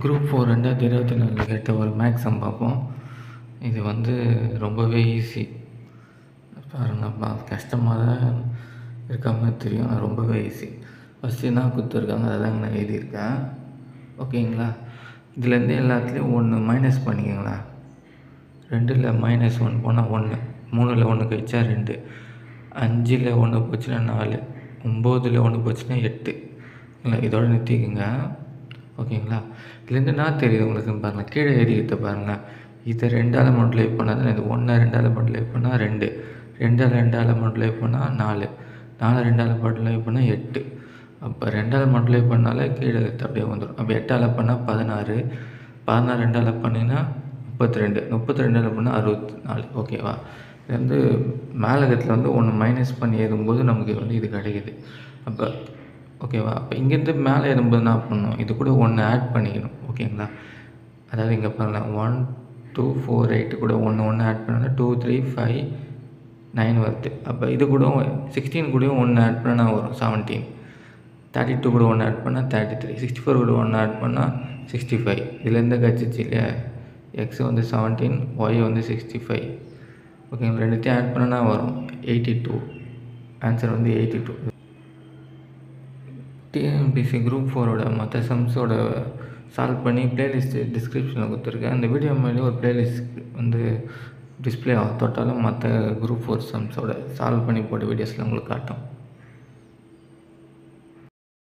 Group 4 2024 கேட்ட ஒரு maths some பார்ப்போம். இது ரொம்பவே ஈஸி. பாருங்கப்பா, கஷ்டமாக தான் இருக்க மாதிரி தெரியும். ரொம்பவே ஈஸி. ஃபஸ்ட்டு என்ன கொடுத்துருக்காங்க அதெல்லாம் நான் எழுதியிருக்கேன். ஓகேங்களா? இதுலேருந்து எல்லாத்துலேயும் 1 மைனஸ் பண்ணிக்கங்களா. 2ல் -1 போனால் 1, 3ல் 1 கழிச்சா 2, 5ல் 1 போச்சுன்னா 4, 9ல் 1 போச்சுன்னா 8. இல்லை, இதோட நிறுத்திக்குங்க. ஓகேங்களா? இதுலேருந்து என்ன தெரியுது உங்களுக்கு பாருங்கள், கீழே எழுதிக்கிட்ட பாருங்கள். இதை 2ஆல் மல்டிப்ளை பண்ணால் தான் இது 1, 2ஆல் மல்டிப்ளை பண்ணால் 2, 2ஆல் மல்டிப்ளை பண்ணால் 4, 4ஆல் மல்டிப்ளை பண்ணால் 8. அப்போ 2ஆல் மல்டிப்ளை பண்ணாலே கீழே அப்படியே வந்துடும். அப்போ 8ஆல் பண்ணால் 16, 16 2ஆல் பண்ணிங்கன்னா 32, 32ஆல் பண்ணால் 64. ஓகேவா? இது மேலே இடத்துல 1 மைனஸ் பண்ணி ஏறும்போது நமக்கு இது கிடைக்குது. அப்போ ஓகேவா? அப்போ இங்கேருந்து மேலே ஏறும்போது என்ன பண்ணணும், இது கூட 1 ஆட் பண்ணிக்கணும். ஓகேங்களா? அதாவது இங்கே பாருங்கள், 1 2 4 8 கூட 1 ஆட் பண்ணால் 2 3 5 9 வருது. அப்போ இது கூட 16 கூடயும் 1 ஆட் பண்ணால் வரும் 17, 32 கூட 1 ஆட் பண்ணால் 33, 64 கூட 1 ஆட் பண்ணால் 65. இதுலேருந்து கழிச்சிச்சு இல்லையா, எக்ஸ் 17, ஒய் 65. ஓகேங்களா? ரெண்டுத்தையும் ஆட் பண்ணால் வரும் 82. ஆன்சர் 82. டிஎன்பிஎஸ்சி குரூப் 4ஓட மற்ற சம்ஸோட சால்வ் பண்ணி ப்ளேலிஸ்ட்டு டிஸ்கிரிப்ஷனில் கொடுத்துருக்கேன். அந்த வீடியோ மேலே ஒரு ப்ளேலிஸ்ட் டிஸ்பிளே தொட்டாலும் மற்ற குரூப் 4 சம்ஸோட சால்வ் பண்ணி போட்ட வீடியோஸில் உங்களுக்கு காட்டும்.